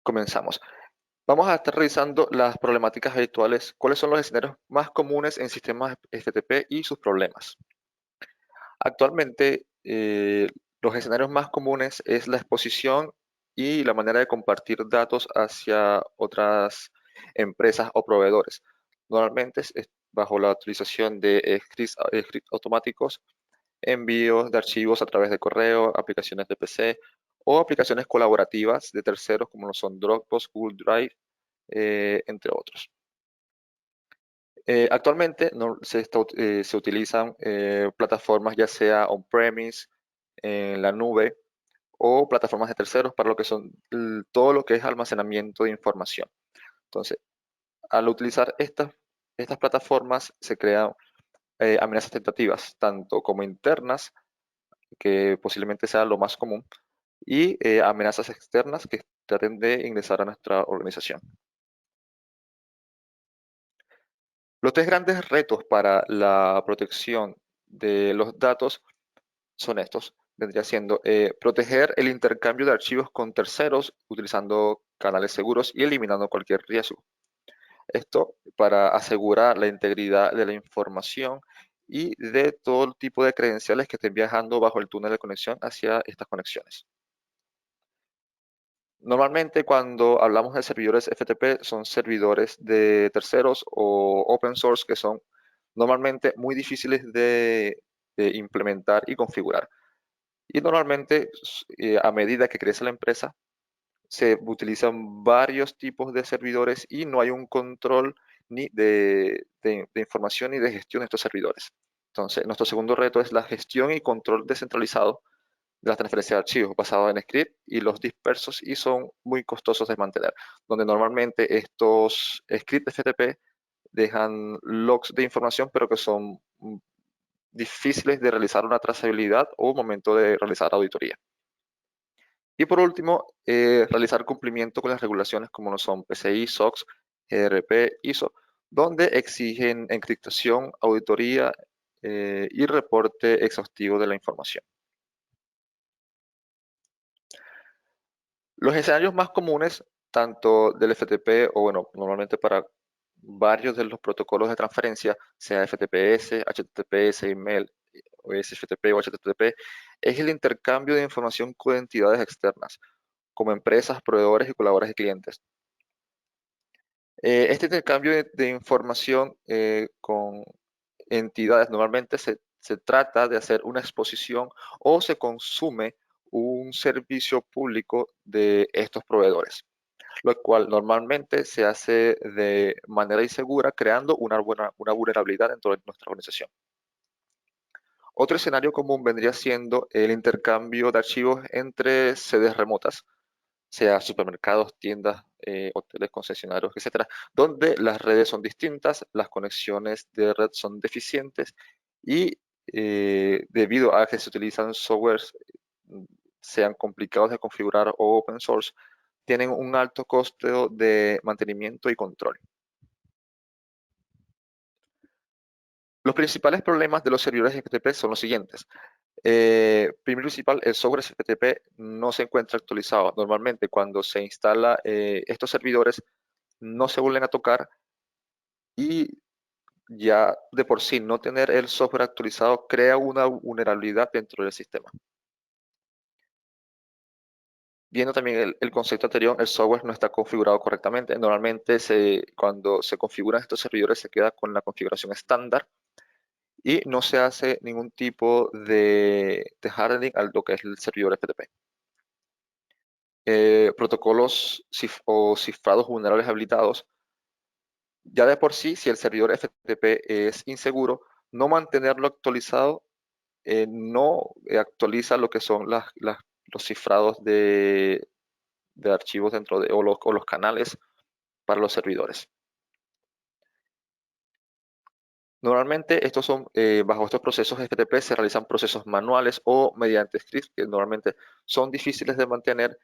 Comenzamos. Vamos a estar revisando las problemáticas habituales. ¿Cuáles son los escenarios más comunes en sistemas FTP y sus problemas? Actualmente, los escenarios más comunes es la exposición y la manera de compartir datos hacia otras empresas o proveedores. Normalmente es bajo la utilización de scripts automáticos, envíos de archivos a través de correo, aplicaciones de PC o aplicaciones colaborativas de terceros como lo son Dropbox, Google Drive, entre otros. Actualmente se utilizan plataformas ya sea on-premise, en la nube o plataformas de terceros para lo que son todo lo que es almacenamiento de información. Entonces, al utilizar estas plataformas se crean amenazas tentativas, tanto como internas, que posiblemente sea lo más común, y amenazas externas que traten de ingresar a nuestra organización. Los tres grandes retos para la protección de los datos son estos. Vendría siendo proteger el intercambio de archivos con terceros utilizando canales seguros y eliminando cualquier riesgo. Esto para asegurar la integridad de la información y de todo tipo de credenciales que estén viajando bajo el túnel de conexión hacia estas conexiones. Normalmente cuando hablamos de servidores FTP son servidores de terceros o open source que son normalmente muy difíciles de implementar y configurar. Y normalmente a medida que crece la empresa se utilizan varios tipos de servidores y no hay un control ni de información ni de gestión de estos servidores. Entonces, nuestro segundo reto es la gestión y control descentralizado de la transferencia de archivos basado en script y los dispersos y son muy costosos de mantener, donde normalmente estos scripts FTP dejan logs de información, pero que son difíciles de realizar una trazabilidad o momento de realizar auditoría. Y por último, realizar cumplimiento con las regulaciones como lo son PCI, SOX, GRP, ISO, donde exigen encriptación, auditoría y reporte exhaustivo de la información. Los escenarios más comunes, tanto del FTP o bueno, normalmente para varios de los protocolos de transferencia, sea FTPS, HTTPS, email, o SFTP o HTTP, es el intercambio de información con entidades externas, como empresas, proveedores y colaboradores de clientes. Este intercambio de información con entidades normalmente se trata de hacer una exposición o se consume un servicio público de estos proveedores, lo cual normalmente se hace de manera insegura, creando una vulnerabilidad dentro de nuestra organización. Otro escenario común vendría siendo el intercambio de archivos entre sedes remotas, sea supermercados, tiendas, hoteles, concesionarios, etcétera, donde las redes son distintas, las conexiones de red son deficientes y debido a que se utilizan softwares, mm, sean complicados de configurar o open source, tienen un alto costo de mantenimiento y control. Los principales problemas de los servidores FTP son los siguientes. Primero y principal, el software FTP no se encuentra actualizado. Normalmente cuando se instala estos servidores no se vuelven a tocar y ya de por sí no tener el software actualizado crea una vulnerabilidad dentro del sistema. Viendo también el concepto anterior, el software no está configurado correctamente. Normalmente cuando se configuran estos servidores se queda con la configuración estándar y no se hace ningún tipo de hardening a lo que es el servidor FTP. Protocolos o cifrados vulnerables habilitados. Ya de por sí, si el servidor FTP es inseguro, no mantenerlo actualizado no actualiza lo que son los cifrados de archivos dentro de, o los canales para los servidores. Normalmente bajo estos procesos FTP se realizan procesos manuales o mediante scripts que normalmente son difíciles de mantener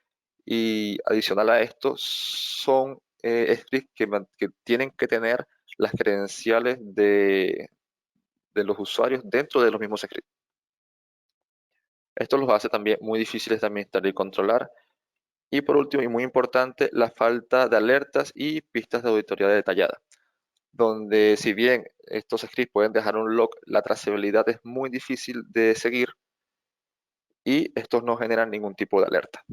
y adicional a esto son scripts que tienen que tener las credenciales de los usuarios dentro de los mismos scripts. Esto los hace también muy difíciles de administrar y controlar Y por último, y muy importante, la falta de alertas y pistas de auditoría detallada, donde si bien estos scripts pueden dejar un log, la trazabilidad es muy difícil de seguir y estos no generan ningún tipo de alerta.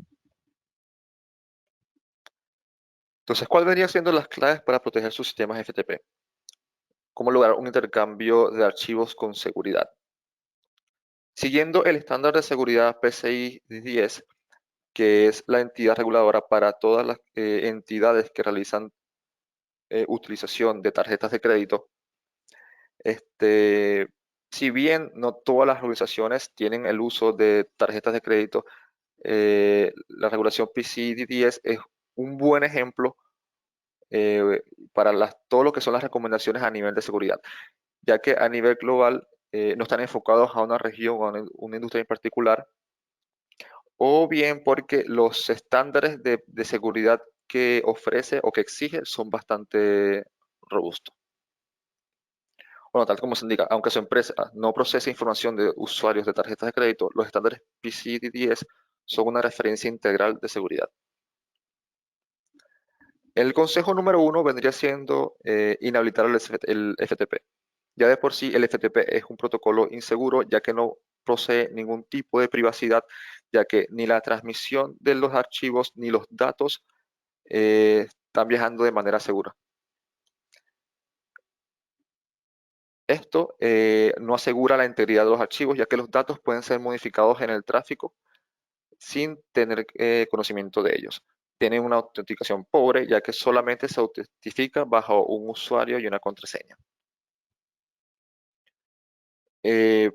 Entonces, ¿cuál vendría siendo las claves para proteger sus sistemas FTP? ¿Cómo lograr un intercambio de archivos con seguridad? Siguiendo el estándar de seguridad PCI 10, que es la entidad reguladora para todas las entidades que realizan utilización de tarjetas de crédito, este, si bien no todas las organizaciones tienen el uso de tarjetas de crédito, la regulación PCI 10 es un buen ejemplo para todo lo que son las recomendaciones a nivel de seguridad, ya que a nivel global no están enfocados a una región o a una industria en particular, o bien porque los estándares de seguridad que ofrece o que exige son bastante robustos. Bueno, tal como se indica, aunque su empresa no procesa información de usuarios de tarjetas de crédito, los estándares PCI 10 son una referencia integral de seguridad. El consejo número uno vendría siendo inhabilitar el FTP. Ya de por sí el FTP es un protocolo inseguro, ya que no posee ningún tipo de privacidad, ya que ni la transmisión de los archivos ni los datos están viajando de manera segura. Esto no asegura la integridad de los archivos, ya que los datos pueden ser modificados en el tráfico sin tener conocimiento de ellos. Tienen una autenticación pobre, ya que solamente se autentifica bajo un usuario y una contraseña. Eh,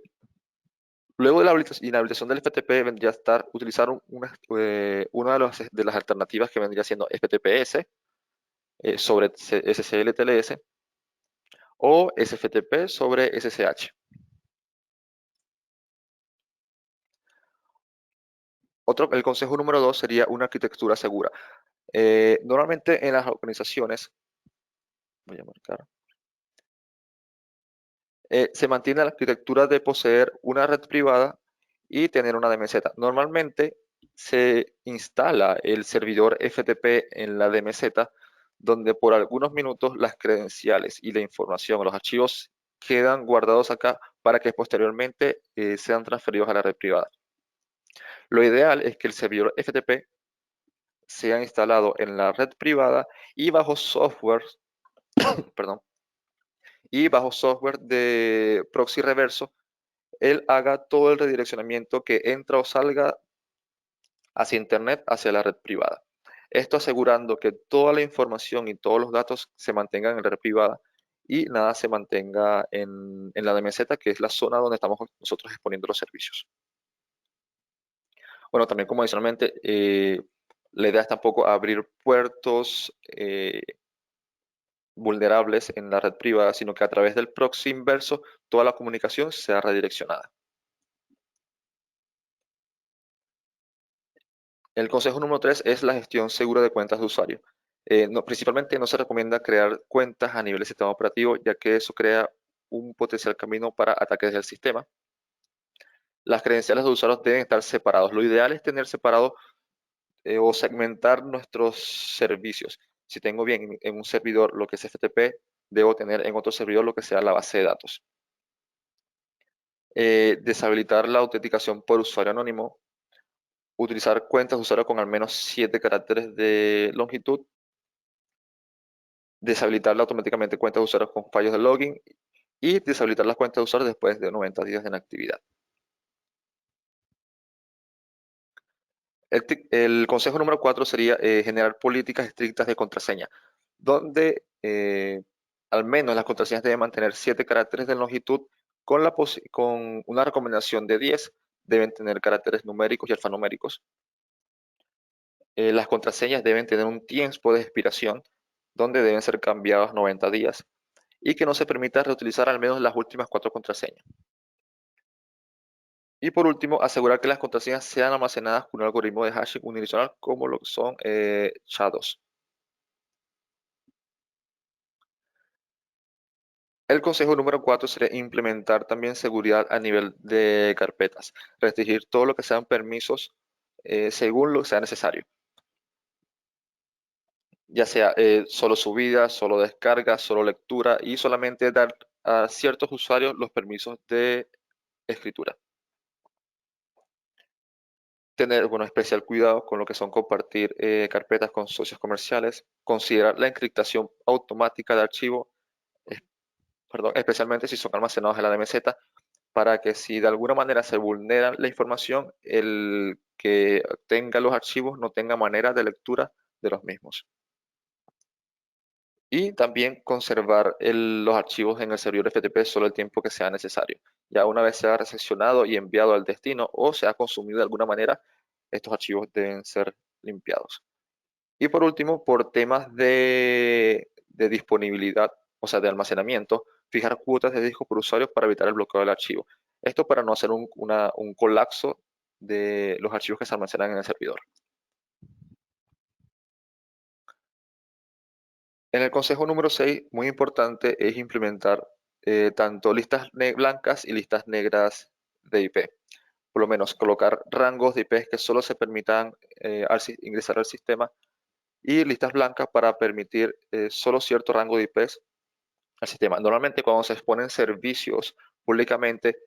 Luego de la inhabilitación del FTP vendría a estar utilizar una de las alternativas que vendría siendo FTPS sobre SSL-TLS o SFTP sobre SSH. El consejo número 2 sería una arquitectura segura. Normalmente en las organizaciones, voy a marcar, se mantiene la arquitectura de poseer una red privada y tener una DMZ. Normalmente se instala el servidor FTP en la DMZ, donde por algunos minutos las credenciales y la información, los archivos quedan guardados acá para que posteriormente sean transferidos a la red privada. Lo ideal es que el servidor FTP sea instalado en la red privada y bajo software, perdón, y bajo software de proxy reverso, él haga todo el redireccionamiento que entra o salga hacia Internet, hacia la red privada. Esto asegurando que toda la información y todos los datos se mantengan en la red privada y nada se mantenga en la DMZ, que es la zona donde estamos nosotros exponiendo los servicios. Bueno, también como adicionalmente, la idea es tampoco abrir puertos vulnerables en la red privada, sino que a través del proxy inverso toda la comunicación sea redireccionada. El consejo número 3 es la gestión segura de cuentas de usuario. Principalmente no se recomienda crear cuentas a nivel de sistema operativo, ya que eso crea un potencial camino para ataques del sistema. Las credenciales de usuarios deben estar separados. Lo ideal es tener separado o segmentar nuestros servicios. Si tengo bien en un servidor lo que es FTP, debo tener en otro servidor lo que sea la base de datos. Deshabilitar la autenticación por usuario anónimo. Utilizar cuentas de usuario con al menos 7 caracteres de longitud. Deshabilitarla automáticamente cuentas de usuarios con fallos de login y deshabilitar las cuentas de usuarios después de 90 días de inactividad. El consejo número 4 sería generar políticas estrictas de contraseña, donde al menos las contraseñas deben mantener 7 caracteres de longitud con una recomendación de 10, deben tener caracteres numéricos y alfanuméricos. Las contraseñas deben tener un tiempo de expiración, donde deben ser cambiadas 90 días y que no se permita reutilizar al menos las últimas 4 contraseñas. Y por último, asegurar que las contraseñas sean almacenadas con un algoritmo de hashing unidireccional como lo son SHA-2. El consejo número 4 sería implementar también seguridad a nivel de carpetas, restringir todo lo que sean permisos según lo que sea necesario. ya sea solo subida, solo descarga, solo lectura y solamente dar a ciertos usuarios los permisos de escritura. Tener, bueno, especial cuidado con lo que son compartir carpetas con socios comerciales, considerar la encriptación automática de archivos, perdón, especialmente si son almacenados en la DMZ, para que si de alguna manera se vulnera la información, el que tenga los archivos no tenga manera de lectura de los mismos. Y también conservar los archivos en el servidor FTP solo el tiempo que sea necesario. Ya una vez sea recepcionado y enviado al destino o se ha consumido de alguna manera, estos archivos deben ser limpiados. Y por último, por temas de disponibilidad, o sea, de almacenamiento, fijar cuotas de disco por usuario para evitar el bloqueo del archivo. Esto para no hacer un colapso de los archivos que se almacenan en el servidor. En el consejo número 6, muy importante es implementar tanto listas blancas y listas negras de IP. Por lo menos colocar rangos de IP que solo se permitan ingresar al sistema y listas blancas para permitir solo cierto rango de IPs al sistema. Normalmente cuando se exponen servicios públicamente,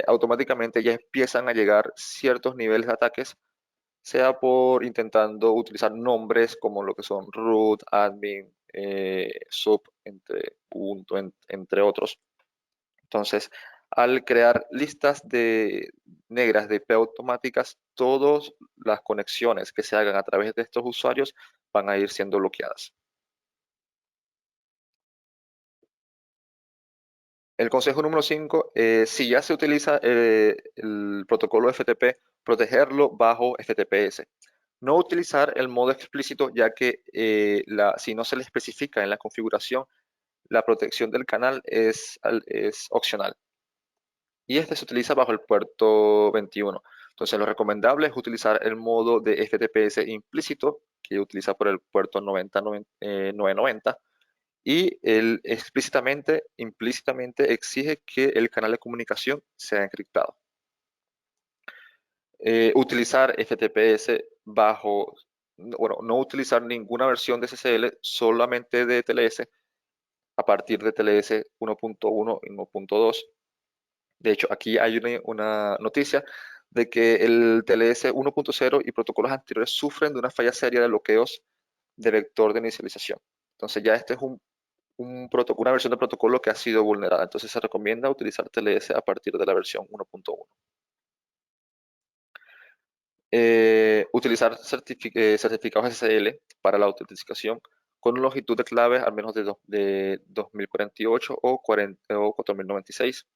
automáticamente ya empiezan a llegar ciertos niveles de ataques, sea por intentando utilizar nombres como lo que son root, admin, sub, entre otros. Entonces, al crear listas negras de IP automáticas, todas las conexiones que se hagan a través de estos usuarios van a ir siendo bloqueadas. El consejo número 5, si ya se utiliza el protocolo FTP, protegerlo bajo FTPS. No utilizar el modo explícito, ya que si no se le especifica en la configuración, la protección del canal es opcional. Y este se utiliza bajo el puerto 21. Entonces, lo recomendable es utilizar el modo de FTPS implícito, que utiliza por el puerto 990, y él implícitamente exige que el canal de comunicación sea encriptado. Utilizar FTPS bueno, no utilizar ninguna versión de SSL, solamente de TLS, a partir de TLS 1.1 y 1.2. De hecho, aquí hay una noticia de que el TLS 1.0 y protocolos anteriores sufren de una falla seria de bloqueos de vector de inicialización. Entonces ya este es una versión de protocolo que ha sido vulnerada. Entonces se recomienda utilizar TLS a partir de la versión 1.1. Utilizar certificados SSL para la autenticación con longitud de claves al menos de 2048 o 4096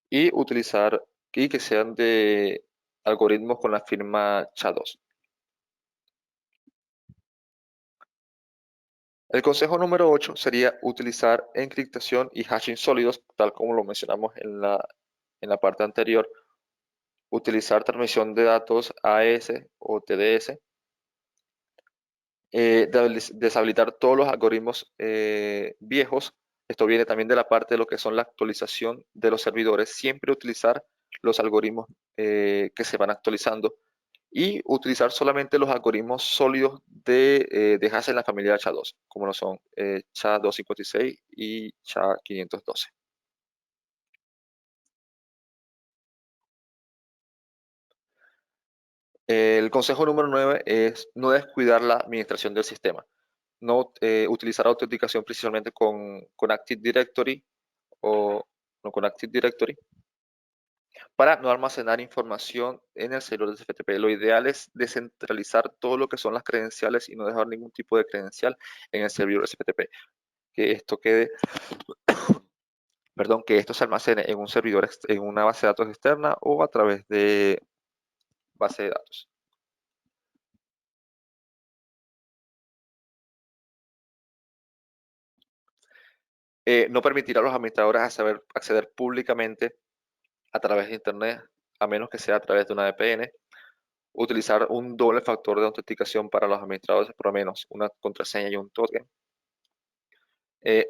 y utilizar y que sean de algoritmos con la firma SHA-2. El consejo número 8 sería utilizar encriptación y hashing sólidos, tal como lo mencionamos en la parte anterior. Utilizar transmisión de datos AES o TDS. Deshabilitar todos los algoritmos viejos. Esto viene también de la parte de lo que son la actualización de los servidores. Siempre utilizar los algoritmos que se van actualizando y utilizar solamente los algoritmos sólidos de hash en la familia SHA-2, como lo son SHA-256 y SHA-512. El consejo número 9 es no descuidar la administración del sistema. No utilizar autenticación precisamente con Active Directory o no con Active Directory para no almacenar información en el servidor de FTP. Lo ideal es descentralizar todo lo que son las credenciales y no dejar ningún tipo de credencial en el servidor de FTP. Que esto quede, perdón, que esto se almacene en un servidor, en una base de datos externa o a través de base de datos. No permitir a los administradores acceder públicamente a través de Internet, a menos que sea a través de una VPN. Utilizar un doble factor de autenticación para los administradores, por lo menos una contraseña y un token.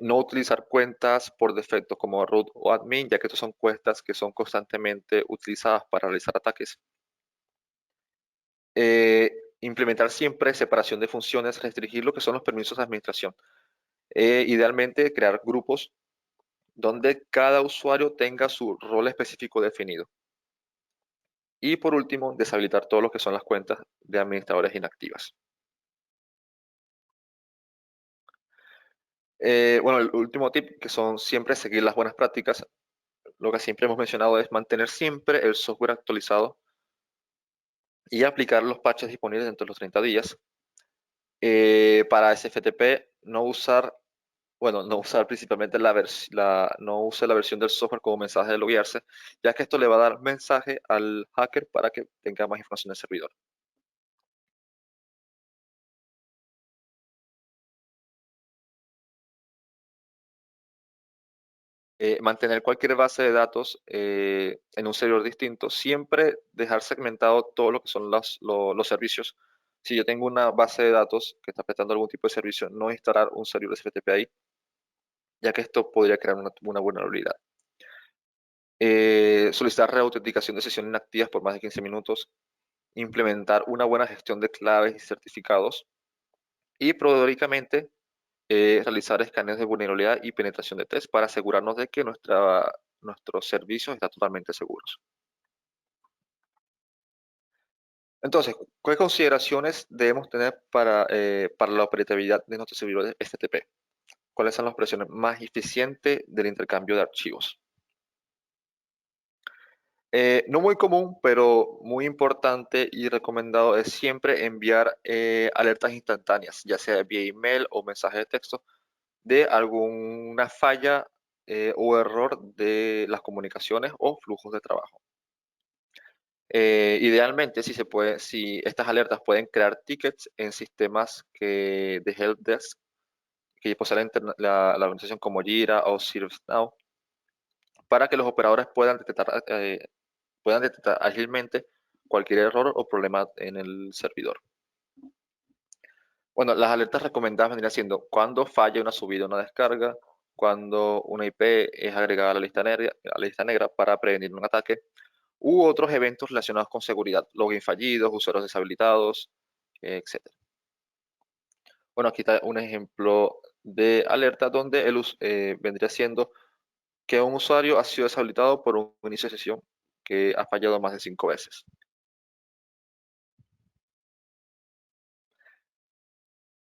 No utilizar cuentas por defecto como root o admin, ya que estas son cuentas que son constantemente utilizadas para realizar ataques. Implementar siempre separación de funciones, restringir lo que son los permisos de administración. Idealmente, crear grupos donde cada usuario tenga su rol específico definido. Y por último, deshabilitar todo lo que son las cuentas de administradores inactivas. Bueno, el último tip, que son siempre seguir las buenas prácticas, lo que siempre hemos mencionado es mantener siempre el software actualizado y aplicar los parches disponibles dentro de los 30 días. Para SFTP, no usar, bueno, no usar principalmente no use la versión del software como mensaje de loguearse, ya que esto le va a dar mensaje al hacker para que tenga más información del servidor. Mantener cualquier base de datos en un servidor distinto, siempre dejar segmentado todo lo que son los servicios. Si yo tengo una base de datos que está prestando algún tipo de servicio, no instalar un servidor SFTP ahí, ya que esto podría crear una vulnerabilidad. Solicitar reautenticación de sesiones inactivas por más de 15 minutos, implementar una buena gestión de claves y certificados y periódicamente realizar escaneos de vulnerabilidad y penetración de test para asegurarnos de que nuestros servicios están totalmente seguros. Entonces, ¿qué consideraciones debemos tener para la operatividad de nuestros servidores FTP? ¿Cuáles son las operaciones más eficientes del intercambio de archivos? No muy común, pero muy importante y recomendado es siempre enviar alertas instantáneas, ya sea vía email o mensaje de texto, de alguna falla o error de las comunicaciones o flujos de trabajo. Idealmente, si estas alertas pueden crear tickets en sistemas de helpdesk que posee la organización como Jira o ServiceNow, para que los operadores puedan detectar ágilmente cualquier error o problema en el servidor. Bueno, las alertas recomendadas vendrían siendo cuando falla una subida o una descarga, cuando una IP es agregada a la lista negra para prevenir un ataque, u otros eventos relacionados con seguridad, login fallidos, usuarios deshabilitados, etc. Bueno, aquí está un ejemplo de alerta donde vendría siendo que un usuario ha sido deshabilitado por un inicio de sesión que ha fallado más de 5 veces.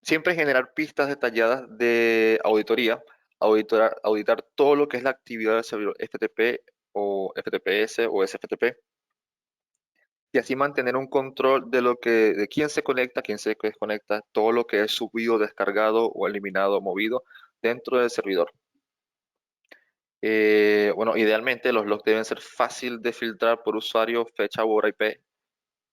Siempre generar pistas detalladas de auditoría, auditar todo lo que es la actividad del servidor FTP o FTPS o SFTP, y así mantener un control de quién se conecta, quién se desconecta, todo lo que es subido, descargado o eliminado, movido dentro del servidor. Bueno, idealmente los logs deben ser fácil de filtrar por usuario, fecha u hora IP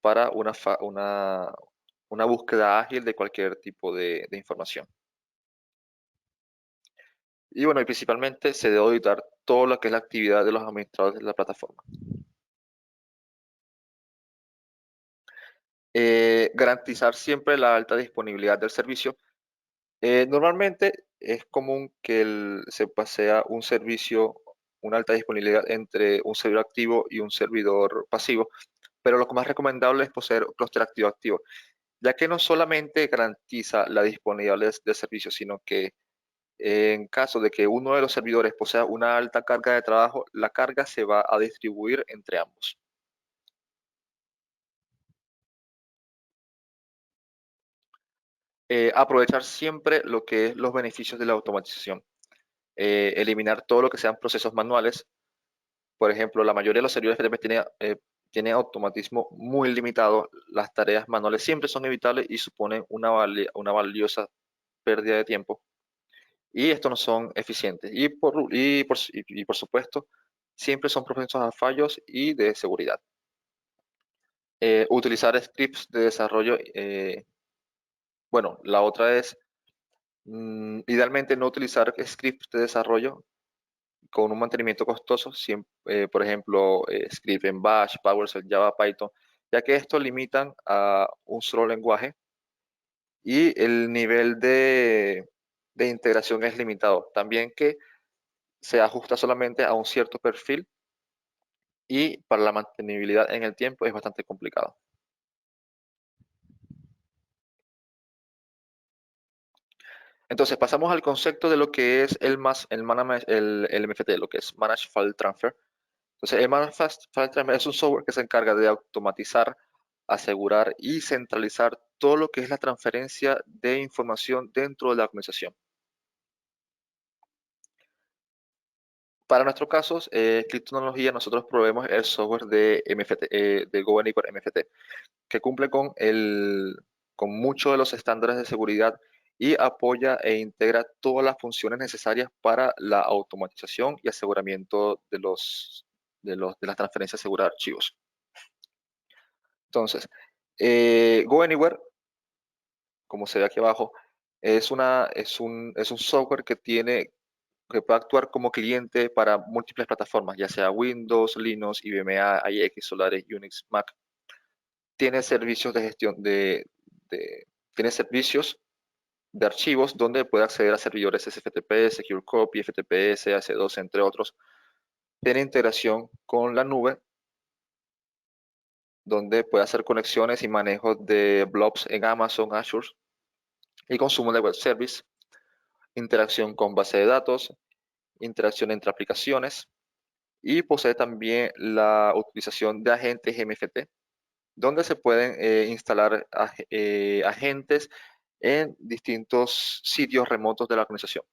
para una búsqueda ágil de cualquier tipo de información. Y bueno, y principalmente se debe auditar todo lo que es la actividad de los administradores de la plataforma. Garantizar siempre la alta disponibilidad del servicio. Normalmente es común que se pasea un servicio, una alta disponibilidad entre un servidor activo y un servidor pasivo, pero lo que más recomendable es poseer un clúster activo-activo, ya que no solamente garantiza la disponibilidad del servicio, sino que en caso de que uno de los servidores posea una alta carga de trabajo, la carga se va a distribuir entre ambos. Aprovechar siempre lo que es los beneficios de la automatización. Eliminar todo lo que sean procesos manuales. Por ejemplo, la mayoría de los servidores FTP tiene automatismo muy limitado. Las tareas manuales siempre son evitables y suponen una valiosa pérdida de tiempo. Y estos no son eficientes. Y por supuesto, siempre son propensos a fallos y de seguridad. Utilizar scripts de desarrollo. Bueno, la otra es idealmente no utilizar scripts de desarrollo con un mantenimiento costoso, por ejemplo, script en Bash, PowerShell, Java, Python, ya que estos limitan a un solo lenguaje y el nivel de integración es limitado. También que se ajusta solamente a un cierto perfil y para la mantenibilidad en el tiempo es bastante complicado. Entonces, pasamos al concepto de lo que es el MFT, lo que es Managed File Transfer. Entonces, el Managed File Transfer es un software que se encarga de automatizar, asegurar y centralizar todo lo que es la transferencia de información dentro de la organización. Para nuestros casos, Click Tecnología, nosotros proveemos el software de MFT, de GoAnywhere MFT, que cumple con muchos de los estándares de seguridad y apoya e integra todas las funciones necesarias para la automatización y aseguramiento de las transferencias seguras de archivos. Entonces, GoAnywhere, como se ve aquí abajo, es un software que puede actuar como cliente para múltiples plataformas, ya sea Windows, Linux, IBM, IX, Solaris, Unix, Mac. Tiene servicios de gestión tiene servicios de archivos donde puede acceder a servidores SFTP, Secure Copy, FTPS, AC2, entre otros. Tiene integración con la nube, donde puede hacer conexiones y manejo de blobs en Amazon, Azure, y consumo de web service, interacción con base de datos, interacción entre aplicaciones, y posee también la utilización de agentes MFT, donde se pueden instalar agentes en distintos sitios remotos de la organización.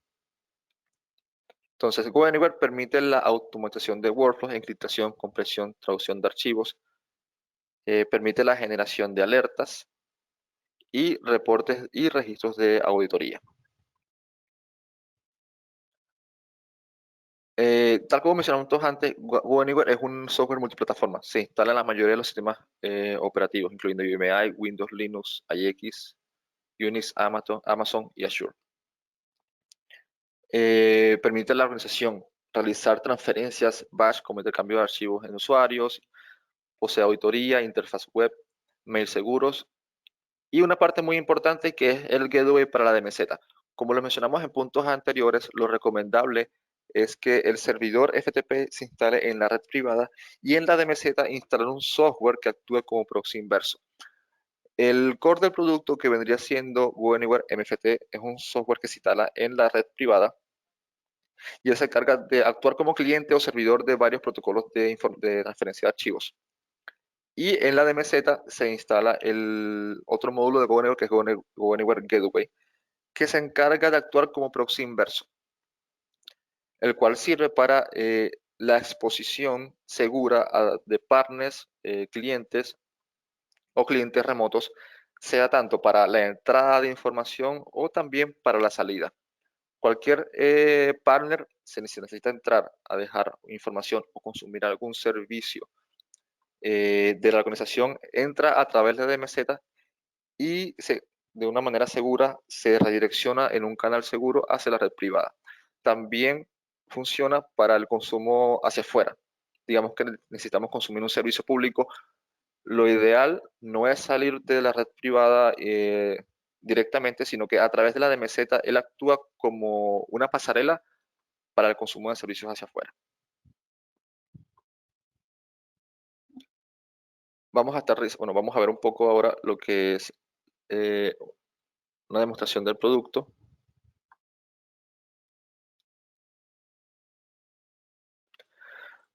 Entonces, GoAnywhere permite la automatización de workflows, encriptación, compresión, traducción de archivos, permite la generación de alertas y reportes y registros de auditoría. Tal como mencionamos antes, GoAnywhere es un software multiplataforma. Se instala en la mayoría de los sistemas operativos, incluyendo IBM, Windows, Linux, IX, Unix, Amazon y Azure. Permite a la organización realizar transferencias batch como intercambio de archivos en usuarios, posee auditoría, interfaz web, mail seguros y una parte muy importante que es el gateway para la DMZ. Como lo mencionamos en puntos anteriores, lo recomendable es que el servidor FTP se instale en la red privada y en la DMZ instalar un software que actúe como proxy inverso. El core del producto, que vendría siendo GoAnywhere MFT, es un software que se instala en la red privada y él se encarga de actuar como cliente o servidor de varios protocolos de transferencia de archivos. Y en la DMZ se instala el otro módulo de GoAnywhere, que es GoAnywhere Gateway, que se encarga de actuar como proxy inverso, el cual sirve para la exposición segura de partners, clientes o clientes remotos, sea tanto para la entrada de información o también para la salida. Cualquier partner, si necesita entrar a dejar información o consumir algún servicio de la organización, entra a través de DMZ y de una manera segura se redirecciona en un canal seguro hacia la red privada. También funciona para el consumo hacia afuera. Digamos que necesitamos consumir un servicio público. Lo ideal no es salir de la red privada directamente, sino que a través de la DMZ él actúa como una pasarela para el consumo de servicios hacia afuera. Vamos a ver un poco ahora lo que es eh, una demostración del producto,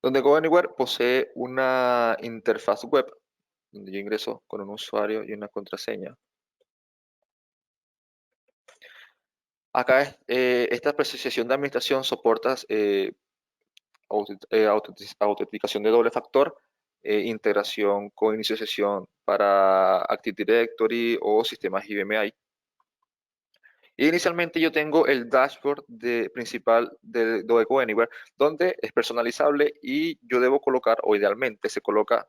donde GoAnywhere posee una interfaz web, donde yo ingreso con un usuario y una contraseña. Acá esta apreciación de administración soporta autenticación de doble factor, integración con inicio de sesión para Active Directory o sistemas IBM. Y inicialmente yo tengo el dashboard principal de GoAnywhere, donde es personalizable y yo debo colocar, o idealmente se coloca,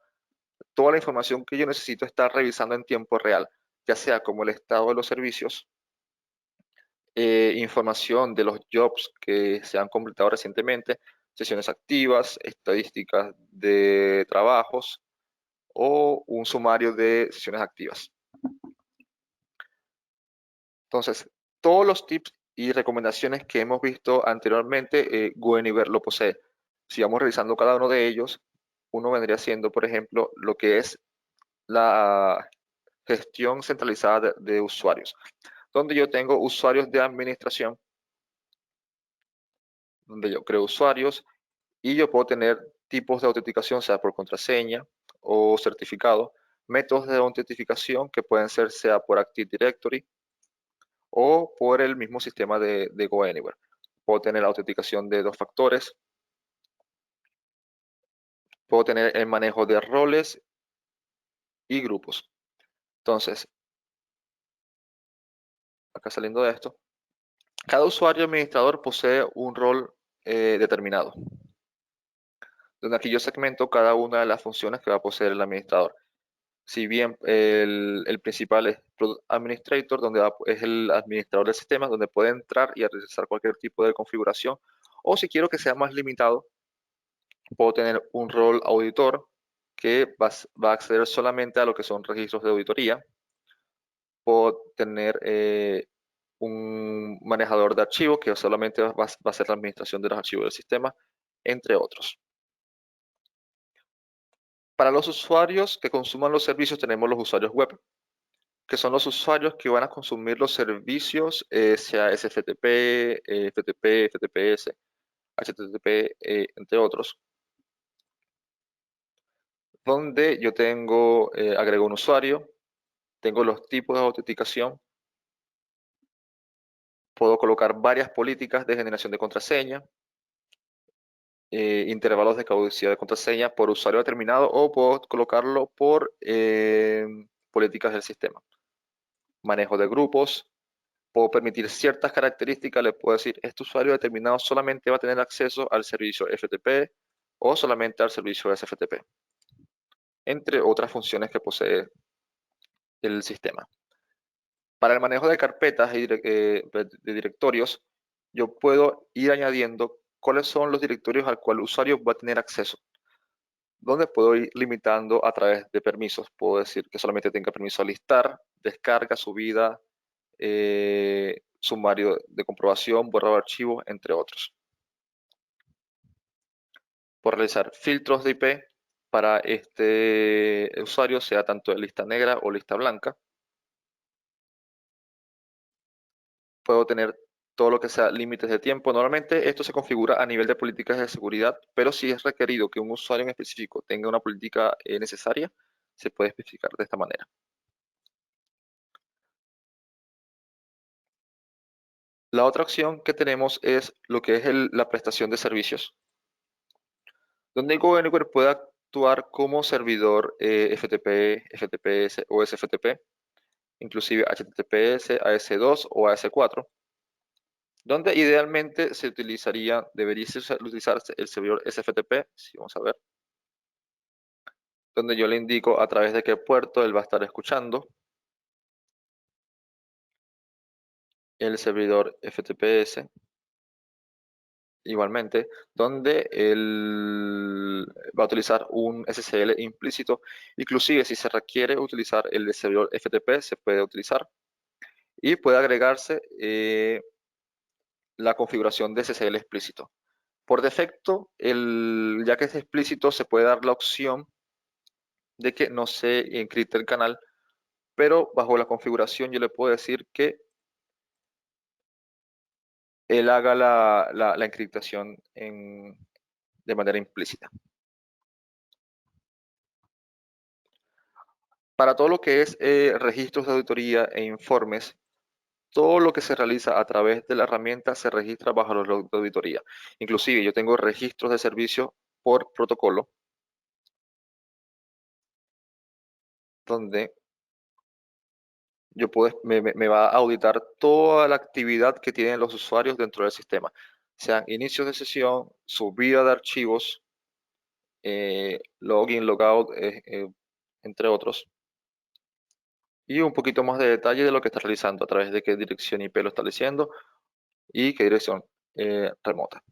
toda la información que yo necesito estar revisando en tiempo real, ya sea como el estado de los servicios, información de los jobs que se han completado recientemente, sesiones activas, estadísticas de trabajos o un sumario de sesiones activas. Entonces, todos los tips y recomendaciones que hemos visto anteriormente, GoAnywhere lo posee. Si vamos revisando cada uno de ellos, uno vendría siendo, por ejemplo, lo que es la gestión centralizada de usuarios. donde yo tengo usuarios de administración, donde yo creo usuarios y yo puedo tener tipos de autenticación, sea por contraseña o certificado, métodos de autentificación que pueden ser sea por Active Directory o por el mismo sistema de GoAnywhere. Puedo tener autenticación de 2 factores, puedo tener el manejo de roles y grupos. Entonces, acá saliendo de esto, cada usuario administrador posee un rol determinado, donde aquí yo segmento cada una de las funciones que va a poseer el administrador. Si bien el principal es Product Administrator, donde es el administrador del sistema, donde puede entrar y realizar cualquier tipo de configuración, o si quiero que sea más limitado, puedo tener un rol auditor que va a acceder solamente a lo que son registros de auditoría. Puedo tener un manejador de archivos que solamente va a hacer la administración de los archivos del sistema, entre otros. Para los usuarios que consuman los servicios tenemos los usuarios web, que son los usuarios que van a consumir los servicios, sea SFTP, FTP, FTPS, HTTP, entre otros, donde yo agrego un usuario, tengo los tipos de autenticación, puedo colocar varias políticas de generación de contraseña, intervalos de caducidad de contraseña por usuario determinado o puedo colocarlo por políticas del sistema. Manejo de grupos, puedo permitir ciertas características, le puedo decir, este usuario determinado solamente va a tener acceso al servicio FTP o solamente al servicio SFTP, entre otras funciones que posee el sistema. Para el manejo de carpetas y de directorios, yo puedo ir añadiendo cuáles son los directorios al cual el usuario va a tener acceso, donde puedo ir limitando a través de permisos. Puedo decir que solamente tenga permiso a listar, descarga, subida, sumario de comprobación, borrado de archivos, entre otros. Puedo realizar filtros de IP para este usuario, sea tanto de lista negra o lista blanca. Puedo tener todo lo que sea límites de tiempo. Normalmente esto se configura a nivel de políticas de seguridad, pero si es requerido que un usuario en específico tenga una política necesaria, se puede especificar de esta manera. La otra opción que tenemos es lo que es la prestación de servicios, donde GoAnywhere puede actuar como servidor FTP, FTPS o SFTP, inclusive HTTPS, AS2 o AS4, donde idealmente debería utilizarse el servidor SFTP, si vamos a ver, donde yo le indico a través de qué puerto él va a estar escuchando, el servidor FTPS, igualmente, donde él va a utilizar un SSL implícito. Inclusive si se requiere utilizar el servidor FTP, se puede utilizar y puede agregarse la configuración de SSL explícito. Por defecto, ya que es explícito, se puede dar la opción de que no se encripte el canal, pero bajo la configuración yo le puedo decir que él haga la encriptación de manera implícita. Para todo lo que es registros de auditoría e informes, todo lo que se realiza a través de la herramienta se registra bajo los logs de auditoría. Inclusive yo tengo registros de servicio por protocolo, donde me va a auditar toda la actividad que tienen los usuarios dentro del sistema, sean inicios de sesión, subida de archivos, login, logout, entre otros. Y un poquito más de detalle de lo que está realizando, a través de qué dirección IP lo está estableciendo y qué dirección remota.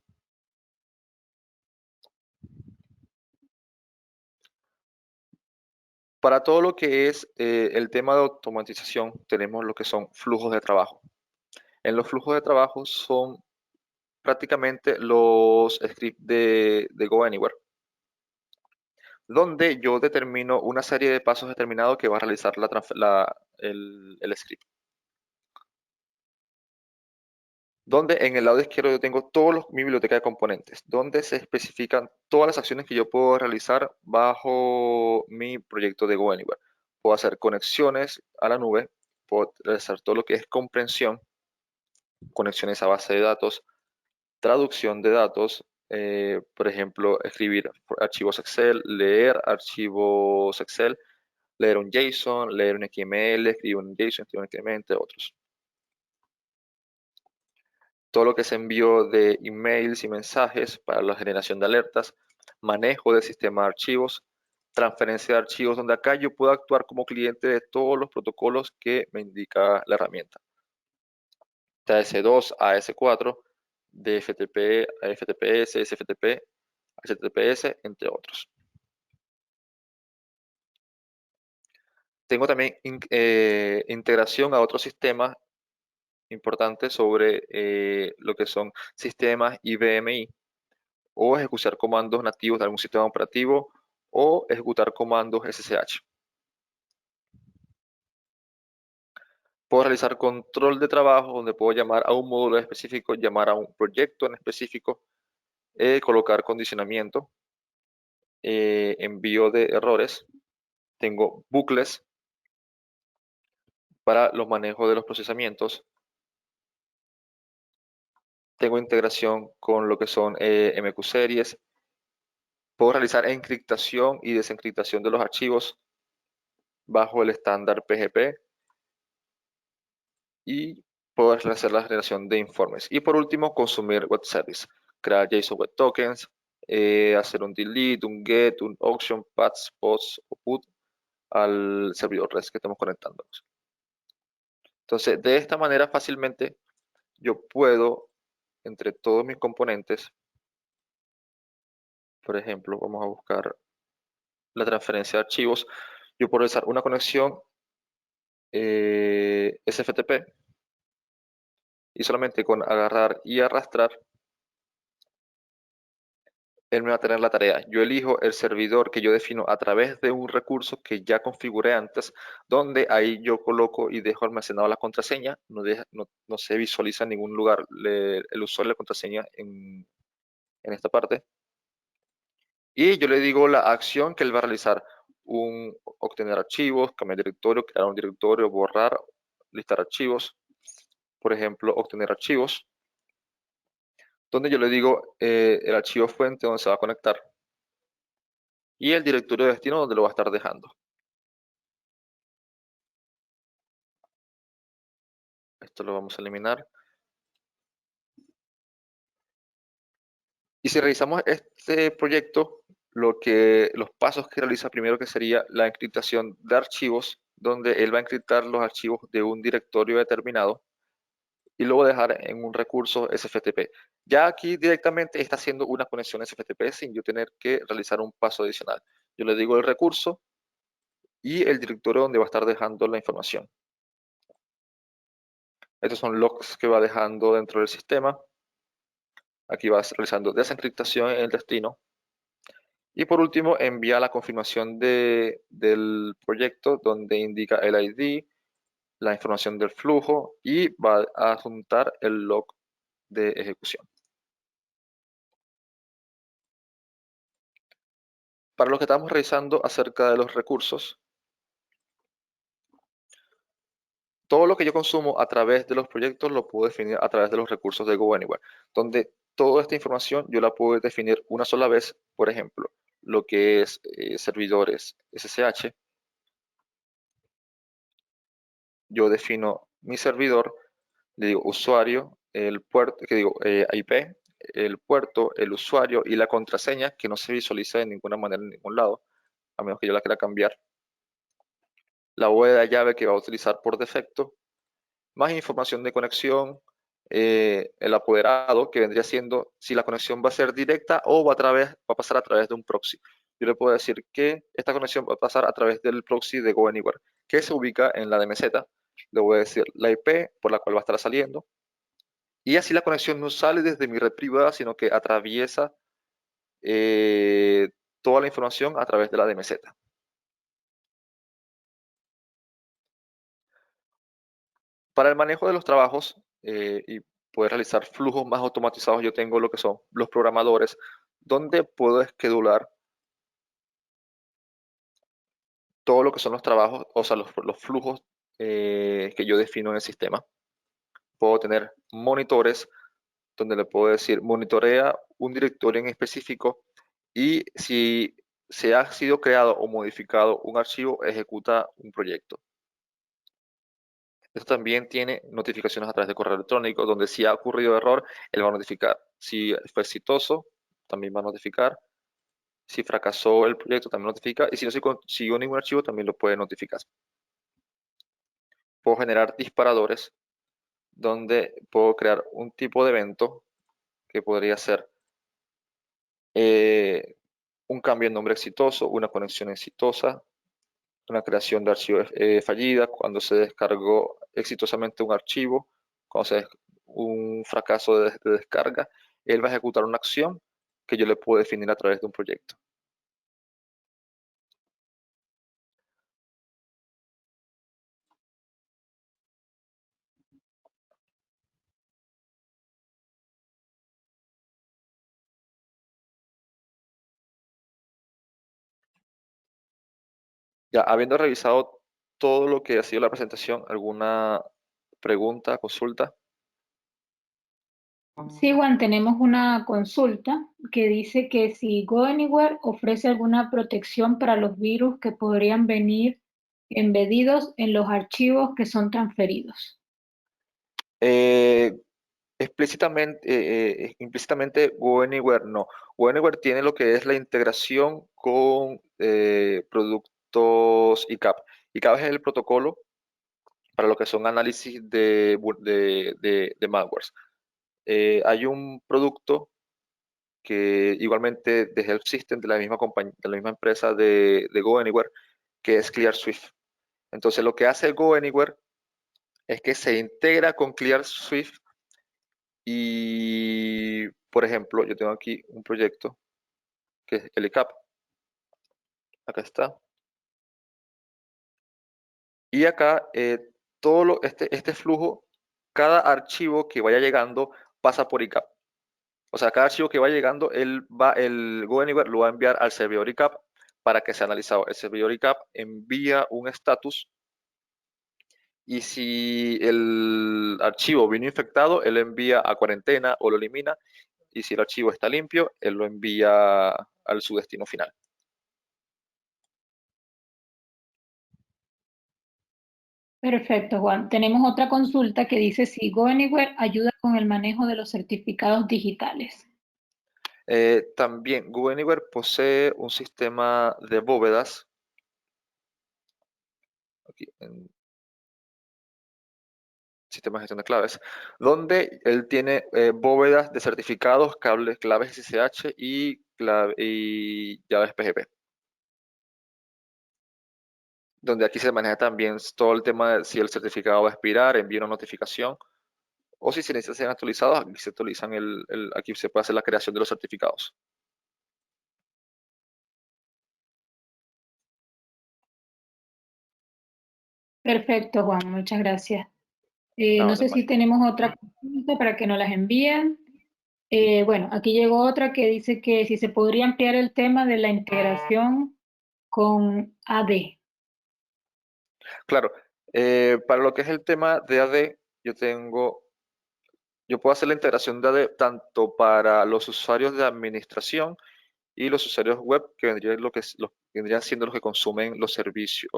Para todo lo que es el tema de automatización, tenemos lo que son flujos de trabajo. En los flujos de trabajo son prácticamente los scripts de GoAnywhere, donde yo determino una serie de pasos determinados que va a realizar el script. donde en el lado izquierdo yo tengo mi biblioteca de componentes, donde se especifican todas las acciones que yo puedo realizar bajo mi proyecto de GoAnywhere. Puedo hacer conexiones a la nube, puedo realizar todo lo que es comprensión, conexiones a base de datos, traducción de datos, por ejemplo, escribir archivos Excel, leer archivos Excel, leer un JSON, leer un XML, escribir un JSON, escribir un XML, entre otros. Todo lo que es envío de emails y mensajes para la generación de alertas, manejo del sistema de archivos, transferencia de archivos, donde acá yo puedo actuar como cliente de todos los protocolos que me indica la herramienta. TS2, AS4, DFTP, FTPS, SFTP, HTTPS, entre otros. Tengo también integración a otros sistemas importantes sobre lo que son sistemas IBMI, o ejecutar comandos nativos de algún sistema operativo, o ejecutar comandos SSH. Puedo realizar control de trabajo, donde puedo llamar a un módulo específico, llamar a un proyecto en específico, colocar condicionamiento, envío de errores. Tengo bucles para los manejos de los procesamientos. Tengo integración con lo que son MQ series. Puedo realizar encriptación y desencriptación de los archivos bajo el estándar PGP. Y puedo hacer la generación de informes. Y por último, consumir web service. Crear JSON Web Tokens, hacer un delete, un get, un auction, patch, post o put al servidor REST que estamos conectándonos. Entonces, de esta manera fácilmente yo puedo, entre todos mis componentes, por ejemplo, vamos a buscar la transferencia de archivos, yo puedo realizar una conexión SFTP, y solamente con agarrar y arrastrar, él me va a tener la tarea. Yo elijo el servidor que yo defino a través de un recurso que ya configuré antes, donde ahí yo coloco y dejo almacenado la contraseña. No se visualiza en ningún lugar el usuario de la contraseña en esta parte. Y yo le digo la acción que él va a realizar: obtener archivos, cambiar directorio, crear un directorio, borrar, listar archivos. Por ejemplo, obtener archivos, donde yo le digo el archivo fuente donde se va a conectar y el directorio de destino donde lo va a estar dejando. Esto lo vamos a eliminar. Y si realizamos este proyecto, los pasos que realiza primero, que sería la encriptación de archivos, donde él va a encriptar los archivos de un directorio determinado y luego dejar en un recurso SFTP. Ya aquí directamente está haciendo una conexión SFTP sin yo tener que realizar un paso adicional. Yo le digo el recurso y el directorio donde va a estar dejando la información. Estos son logs que va dejando dentro del sistema. Aquí va realizando desencriptación en el destino. Y por último, envía la confirmación del proyecto, donde indica el ID, la información del flujo, y va a adjuntar el log de ejecución. Para lo que estamos revisando acerca de los recursos, todo lo que yo consumo a través de los proyectos lo puedo definir a través de los recursos de GoAnywhere, donde toda esta información yo la puedo definir una sola vez. Por ejemplo, lo que es servidores SSH, yo defino mi servidor, le digo usuario, el puerto, que digo IP, el puerto, el usuario y la contraseña, que no se visualiza de ninguna manera en ningún lado, a menos que yo la quiera cambiar. La bóveda llave que va a utilizar por defecto, más información de conexión, el apoderado, que vendría siendo si la conexión va a ser directa o va a pasar a través de un proxy. Yo le puedo decir que esta conexión va a pasar a través del proxy de GoAnywhere, que se ubica en la DMZ. Le voy a decir la IP por la cual va a estar saliendo. Y así la conexión no sale desde mi red privada, sino que atraviesa toda la información a través de la DMZ. Para el manejo de los trabajos y poder realizar flujos más automatizados, yo tengo lo que son los programadores, donde puedo schedular todo lo que son los trabajos, o sea, los flujos que yo defino en el sistema. Puedo tener monitores donde le puedo decir monitorea un directorio en específico y si se ha sido creado o modificado un archivo, ejecuta un proyecto. Esto también tiene notificaciones a través de correo electrónico, donde si ha ocurrido error, él va a notificar. Si fue exitoso, también va a notificar. Si fracasó el proyecto, también notifica. Y si no se consiguió ningún archivo, también lo puede notificar. Puedo generar disparadores, donde puedo crear un tipo de evento que podría ser un cambio de nombre exitoso, una conexión exitosa, una creación de archivo fallida, cuando se descargó exitosamente un archivo, cuando se un fracaso de descarga, él va a ejecutar una acción que yo le puedo definir a través de un proyecto. Ya, habiendo revisado todo lo que ha sido la presentación, ¿alguna pregunta, consulta? Sí, Juan, tenemos una consulta que dice que si GoAnywhere ofrece alguna protección para los virus que podrían venir embedidos en los archivos que son transferidos. Eh, implícitamente GoAnywhere no. GoAnywhere tiene lo que es la integración con productos ICAP. ICAP es el protocolo para lo que son análisis de malwares. Hay un producto que igualmente de Help System, de la misma compañía, de la misma empresa de GoAnywhere, que es ClearSwift. Entonces lo que hace GoAnywhere es que se integra con ClearSwift y, por ejemplo, yo tengo aquí un proyecto que es el ICAP. Acá está. Y acá este flujo, cada archivo que vaya llegando pasa por ICAP. O sea, cada archivo que va llegando, el GoAnywhere lo va a enviar al servidor ICAP para que sea analizado. El servidor ICAP envía un estatus y si el archivo vino infectado, él lo envía a cuarentena o lo elimina. Y si el archivo está limpio, él lo envía al su destino final. Perfecto, Juan. Tenemos otra consulta que dice si GoAnywhere ayuda con el manejo de los certificados digitales. También GoAnywhere posee un sistema de bóvedas. Aquí en sistema de gestión de claves, donde él tiene bóvedas de certificados, claves SSH y llaves PGP. Donde aquí se maneja también todo el tema de si el certificado va a expirar, envía una notificación, o si se necesitan ser actualizados, aquí se actualizan aquí se puede hacer la creación de los certificados. Perfecto, Juan. Muchas gracias. No, No sé normal. si tenemos otra consulta para que nos las envíen. Bueno, aquí llegó otra que dice que si se podría ampliar el tema de la integración con AD. Claro, para lo que es el tema de AD, yo puedo hacer la integración de AD tanto para los usuarios de administración y los usuarios web, que vendrían siendo los que consumen los servicios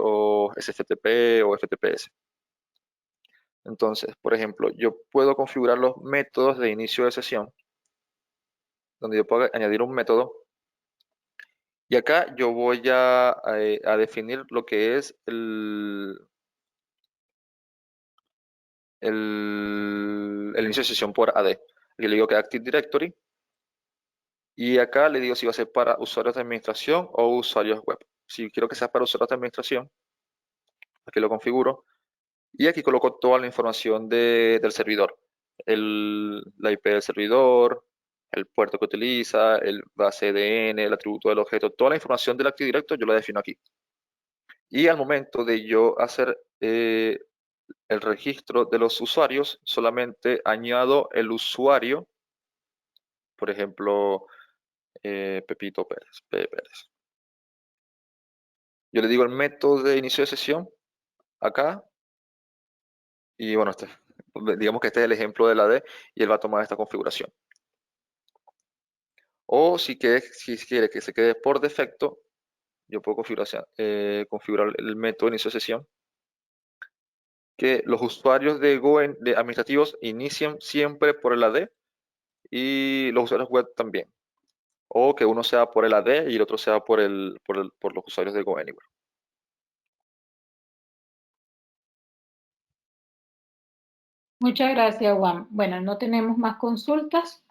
SFTP o FTPS. Entonces, por ejemplo, yo puedo configurar los métodos de inicio de sesión, donde yo puedo añadir un método, y acá yo voy a definir lo que es el inicio de sesión por AD. Aquí le digo que Active Directory, y acá le digo si va a ser para usuarios de administración o usuarios web. Si quiero que sea para usuarios de administración, aquí lo configuro. Y aquí coloco toda la información del servidor. La IP del servidor, el puerto que utiliza, el base EDN, el atributo del objeto, toda la información del Active Directory yo la defino aquí. Y al momento de yo hacer el registro de los usuarios, solamente añado el usuario, por ejemplo, Pepito Pérez, P. Pérez. Yo le digo el método de inicio de sesión acá, y bueno, digamos que este es el ejemplo de la D, y él va a tomar esta configuración. O si quiere que se quede por defecto, yo puedo configurar el método de inicio de sesión, que los usuarios de de administrativos inicien siempre por el AD y los usuarios web también. O que uno sea por el AD y el otro sea por los usuarios de GoAnywhere. Muchas gracias, Juan. Bueno, no tenemos más consultas.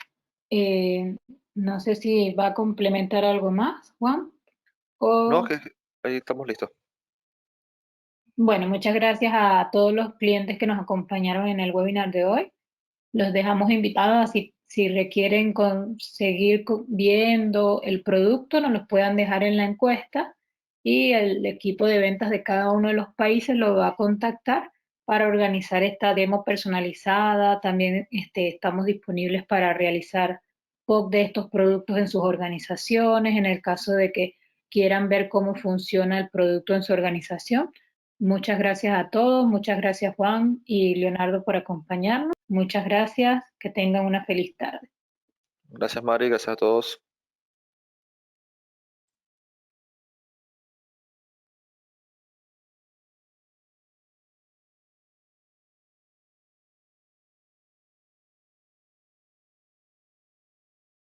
No sé si va a complementar algo más, Juan. No, O, que ahí estamos listos. bueno, muchas gracias a todos los clientes que nos acompañaron en el webinar de hoy. Los dejamos invitados a si requieren seguir viendo el producto, nos los puedan dejar en la encuesta y el equipo de ventas de cada uno de los países lo va a contactar para organizar esta demo personalizada. También estamos disponibles para realizar POC de estos productos en sus organizaciones, en el caso de que quieran ver cómo funciona el producto en su organización. Muchas gracias a todos, muchas gracias Juan y Leonardo por acompañarnos. Muchas gracias, que tengan una feliz tarde. Gracias, Mari, gracias a todos.